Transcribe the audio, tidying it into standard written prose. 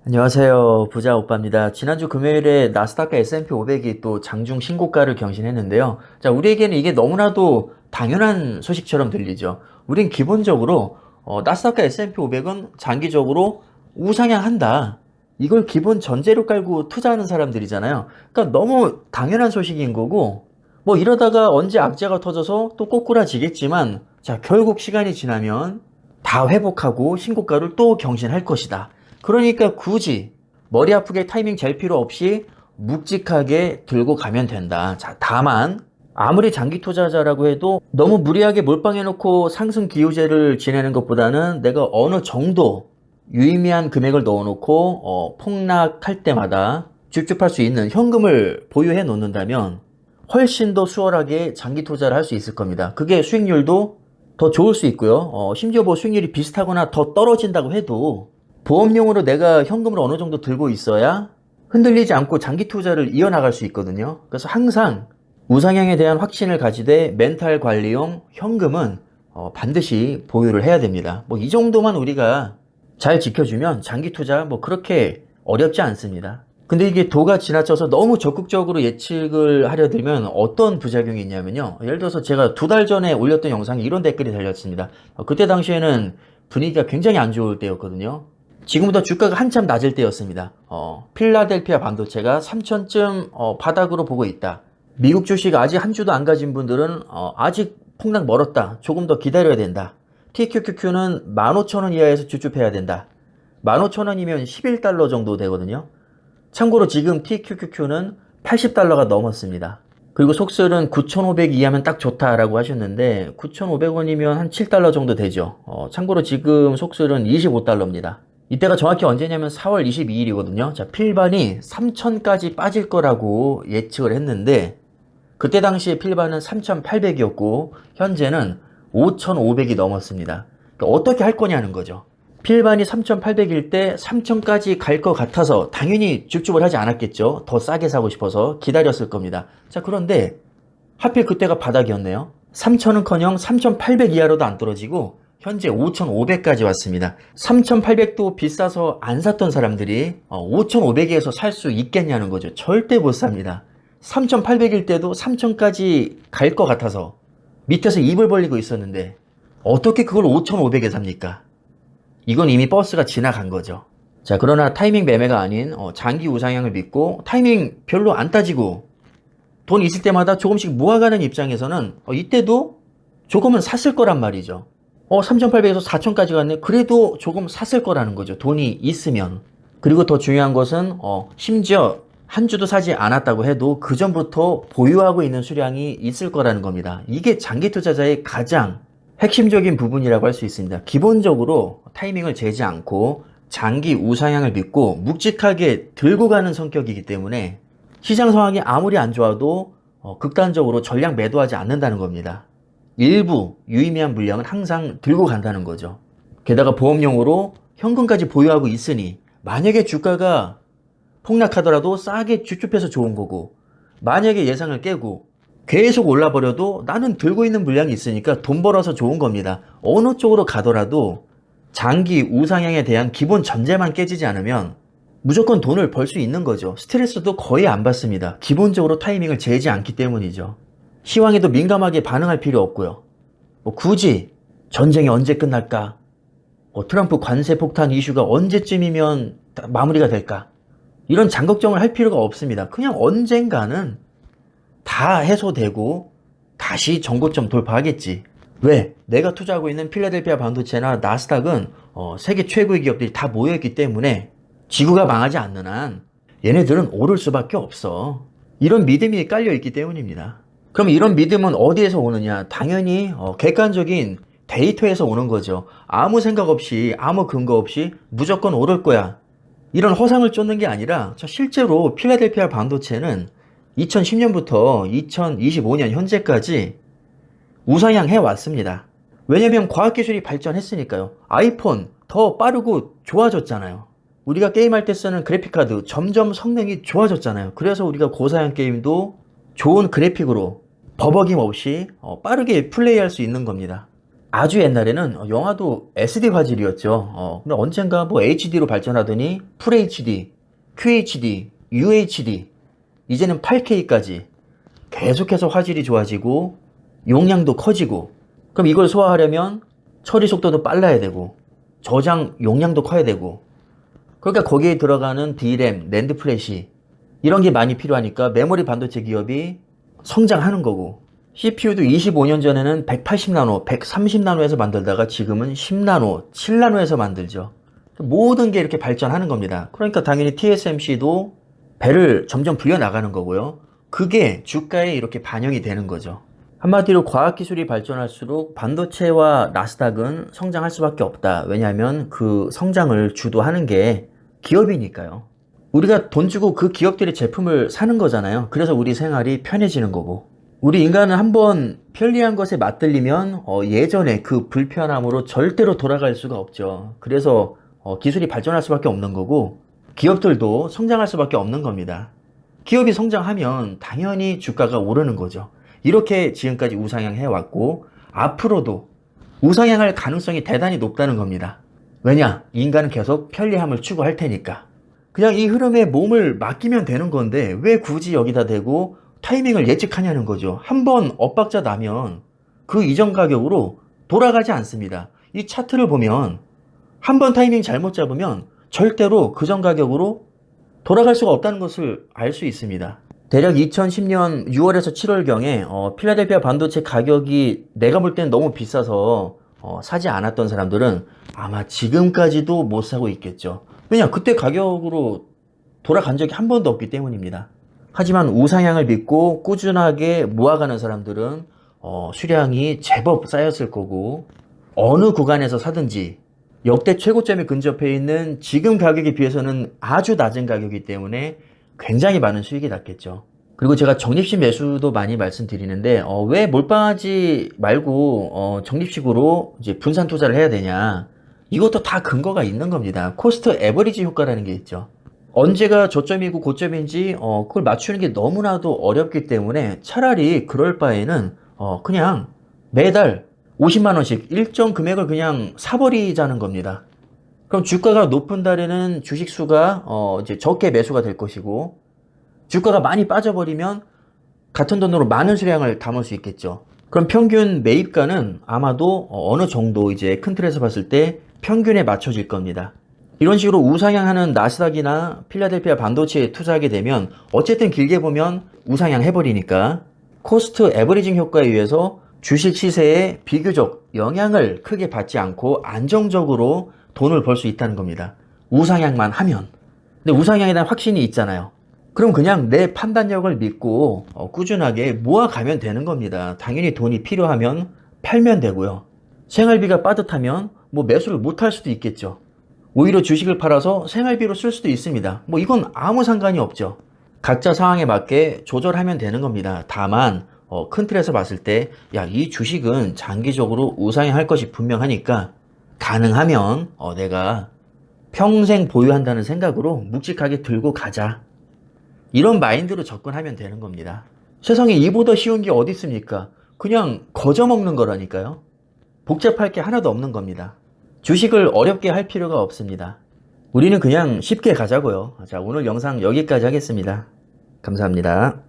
안녕하세요. 부자 오빠입니다. 지난주 금요일에 나스닥과 S&P 500이 또 장중 신고가를 경신했는데요. 자, 우리에게는 이게 너무나도 당연한 소식처럼 들리죠. 우린 기본적으로 나스닥과 S&P 500은 장기적으로 우상향한다. 이걸 기본 전제로 깔고 투자하는 사람들이잖아요. 그러니까 너무 당연한 소식인 거고 뭐 이러다가 언제 악재가 터져서 또 꼬꾸라지겠지만 자, 결국 시간이 지나면 다 회복하고 신고가를 또 경신할 것이다. 그러니까 굳이 머리 아프게 타이밍 잴 필요 없이 묵직하게 들고 가면 된다. 자, 다만 아무리 장기 투자자라고 해도 너무 무리하게 몰빵해 놓고 상승 기호제를 지내는 것보다는 내가 어느 정도 유의미한 금액을 넣어 놓고 폭락할 때마다 줍줍할 수 있는 현금을 보유해 놓는다면 훨씬 더 수월하게 장기 투자를 할 수 있을 겁니다. 그게 수익률도 더 좋을 수 있고요. 심지어 뭐 수익률이 비슷하거나 더 떨어진다고 해도 보험용으로 내가 현금을 어느 정도 들고 있어야 흔들리지 않고 장기 투자를 이어나갈 수 있거든요. 그래서 항상 우상향에 대한 확신을 가지되 멘탈 관리용 현금은 반드시 보유를 해야 됩니다. 뭐 이 정도만 우리가 잘 지켜주면 장기 투자 뭐 그렇게 어렵지 않습니다. 근데 이게 도가 지나쳐서 너무 적극적으로 예측을 하려 들면 어떤 부작용이 있냐면요. 예를 들어서 제가 2달 전에 올렸던 영상에 이런 댓글이 달렸습니다. 그때 당시에는 분위기가 굉장히 안 좋을 때였거든요. 지금보다 주가가 한참 낮을 때였습니다. 필라델피아 반도체가 3천쯤 바닥으로 보고 있다. 미국 주식 아직 한 주도 안 가진 분들은 아직 폭락 멀었다. 조금 더 기다려야 된다. TQQQ는 15,000원 이하에서 주춤해야 된다. 15,000원이면 11달러 정도 되거든요. 참고로 지금 TQQQ는 80달러가 넘었습니다. 그리고 속설은 9,500 이하면 딱 좋다라고 하셨는데 9,500원이면 한 7달러 정도 되죠. 참고로 지금 속설은 25달러입니다. 이때가 정확히 언제냐면 4월 22일이거든요. 자, 필반이 3,000까지 빠질 거라고 예측을 했는데 그때 당시에 필반은 3,800이었고 현재는 5,500이 넘었습니다. 그러니까 어떻게 할 거냐는 거죠. 필반이 3,800일 때 3,000까지 갈 것 같아서 당연히 줍줍을 하지 않았겠죠. 더 싸게 사고 싶어서 기다렸을 겁니다. 자, 그런데 하필 그때가 바닥이었네요. 3,000은커녕 3,800 이하로도 안 떨어지고 현재 5,500까지 왔습니다. 3,800도 비싸서 안 샀던 사람들이 5,500에서 살 수 있겠냐는 거죠. 절대 못 삽니다. 3,800일 때도 3,000까지 갈 것 같아서 밑에서 입을 벌리고 있었는데 어떻게 그걸 5,500에 삽니까? 이건 이미 버스가 지나간 거죠. 자, 그러나 타이밍 매매가 아닌 장기 우상향을 믿고 타이밍 별로 안 따지고 돈 있을 때마다 조금씩 모아가는 입장에서는 이때도 조금은 샀을 거란 말이죠. 3,800에서 4,000까지 갔네. 그래도 조금 샀을 거라는 거죠. 돈이 있으면. 그리고 더 중요한 것은 심지어 한 주도 사지 않았다고 해도 그 전부터 보유하고 있는 수량이 있을 거라는 겁니다. 이게 장기 투자자의 가장 핵심적인 부분이라고 할 수 있습니다. 기본적으로 타이밍을 재지 않고 장기 우상향을 믿고 묵직하게 들고 가는 성격이기 때문에 시장 상황이 아무리 안 좋아도 극단적으로 전량 매도하지 않는다는 겁니다. 일부 유의미한 물량은 항상 들고 간다는 거죠. 게다가 보험용으로 현금까지 보유하고 있으니 만약에 주가가 폭락하더라도 싸게 주춤해서 좋은 거고 만약에 예상을 깨고 계속 올라버려도 나는 들고 있는 물량이 있으니까 돈 벌어서 좋은 겁니다. 어느 쪽으로 가더라도 장기 우상향에 대한 기본 전제만 깨지지 않으면 무조건 돈을 벌 수 있는 거죠. 스트레스도 거의 안 받습니다. 기본적으로 타이밍을 재지 않기 때문이죠. 시황에도 민감하게 반응할 필요 없고요. 굳이 전쟁이 언제 끝날까? 트럼프 관세 폭탄 이슈가 언제쯤이면 마무리가 될까? 이런 장걱정을 할 필요가 없습니다. 그냥 언젠가는 다 해소되고 다시 전고점 돌파하겠지. 왜? 내가 투자하고 있는 필라델피아 반도체나 나스닥은 세계 최고의 기업들이 다 모여있기 때문에 지구가 망하지 않는 한 얘네들은 오를 수밖에 없어. 이런 믿음이 깔려있기 때문입니다. 그럼 이런 믿음은 어디에서 오느냐? 당연히 객관적인 데이터에서 오는 거죠. 아무 생각 없이 아무 근거 없이 무조건 오를 거야. 이런 허상을 쫓는 게 아니라 실제로 필라델피아 반도체는 2010년부터 2025년 현재까지 우상향 해왔습니다. 왜냐면 과학기술이 발전했으니까요. 아이폰 더 빠르고 좋아졌잖아요. 우리가 게임할 때 쓰는 그래픽카드 점점 성능이 좋아졌잖아요. 그래서 우리가 고사양 게임도 좋은 그래픽으로 버벅임 없이 빠르게 플레이할 수 있는 겁니다. 아주 옛날에는 영화도 SD 화질이었죠. 근데 언젠가 뭐 HD로 발전하더니 FHD, QHD, UHD, 이제는 8K까지 계속해서 화질이 좋아지고 용량도 커지고, 그럼 이걸 소화하려면 처리 속도도 빨라야 되고 저장 용량도 커야 되고, 그러니까 거기에 들어가는 D램, 낸드 플래시 이런 게 많이 필요하니까 메모리 반도체 기업이 성장하는 거고, CPU도 25년 전에는 180나노, 130나노에서 만들다가 지금은 10나노, 7나노에서 만들죠. 모든 게 이렇게 발전하는 겁니다. 그러니까 당연히 TSMC도 배를 점점 불려나가는 거고요. 그게 주가에 이렇게 반영이 되는 거죠. 한마디로 과학기술이 발전할수록 반도체와 나스닥은 성장할 수밖에 없다. 왜냐하면 그 성장을 주도하는 게 기업이니까요. 우리가 돈 주고 그 기업들의 제품을 사는 거잖아요. 그래서 우리 생활이 편해지는 거고, 우리 인간은 한번 편리한 것에 맛들리면 예전에 그 불편함으로 절대로 돌아갈 수가 없죠. 그래서 기술이 발전할 수밖에 없는 거고, 기업들도 성장할 수밖에 없는 겁니다. 기업이 성장하면 당연히 주가가 오르는 거죠. 이렇게 지금까지 우상향 해왔고 앞으로도 우상향할 가능성이 대단히 높다는 겁니다. 왜냐? 인간은 계속 편리함을 추구할 테니까. 그냥 이 흐름에 몸을 맡기면 되는 건데 왜 굳이 여기다 대고 타이밍을 예측하냐는 거죠. 한번 엇박자 나면 그 이전 가격으로 돌아가지 않습니다. 이 차트를 보면 한번 타이밍 잘못 잡으면 절대로 그 전 가격으로 돌아갈 수가 없다는 것을 알 수 있습니다. 대략 2010년 6월에서 7월경에 필라델피아 반도체 가격이 내가 볼 때는 너무 비싸서 사지 않았던 사람들은 아마 지금까지도 못 사고 있겠죠. 왜냐? 그때 가격으로 돌아간 적이 한 번도 없기 때문입니다. 하지만 우상향을 믿고 꾸준하게 모아가는 사람들은 수량이 제법 쌓였을 거고, 어느 구간에서 사든지 역대 최고점에 근접해 있는 지금 가격에 비해서는 아주 낮은 가격이기 때문에 굉장히 많은 수익이 났겠죠. 그리고 제가 적립식 매수도 많이 말씀드리는데 왜 몰빵하지 말고 적립식으로 이제 분산 투자를 해야 되냐, 이것도 다 근거가 있는 겁니다. 코스트 에버리지 효과라는 게 있죠. 언제가 저점이고 고점인지 그걸 맞추는 게 너무나도 어렵기 때문에 차라리 그럴 바에는 그냥 매달 50만원씩 일정 금액을 그냥 사버리자는 겁니다. 그럼 주가가 높은 달에는 주식 수가 이제 적게 매수가 될 것이고, 주가가 많이 빠져버리면 같은 돈으로 많은 수량을 담을 수 있겠죠. 그럼 평균 매입가는 아마도 어느 정도 이제 큰 틀에서 봤을 때 평균에 맞춰질 겁니다. 이런 식으로 우상향하는 나스닥이나 필라델피아 반도체에 투자하게 되면 어쨌든 길게 보면 우상향 해버리니까 코스트 에버리징 효과에 의해서 주식 시세에 비교적 영향을 크게 받지 않고 안정적으로 돈을 벌 수 있다는 겁니다. 우상향만 하면. 근데 우상향에 대한 확신이 있잖아요. 그럼 그냥 내 판단력을 믿고 꾸준하게 모아가면 되는 겁니다. 당연히 돈이 필요하면 팔면 되고요. 생활비가 빠듯하면 뭐 매수를 못할 수도 있겠죠. 오히려 주식을 팔아서 생활비로 쓸 수도 있습니다. 뭐 이건 아무 상관이 없죠. 각자 상황에 맞게 조절하면 되는 겁니다. 다만 큰 틀에서 봤을 때 이 주식은 장기적으로 우상향할 것이 분명하니까 가능하면 내가 평생 보유한다는 생각으로 묵직하게 들고 가자, 이런 마인드로 접근하면 되는 겁니다. 세상에 이보다 쉬운 게 어디 있습니까? 그냥 거저먹는 거라니까요. 복잡할 게 하나도 없는 겁니다. 주식을 어렵게 할 필요가 없습니다. 우리는 그냥 쉽게 가자고요. 자, 오늘 영상 여기까지 하겠습니다. 감사합니다.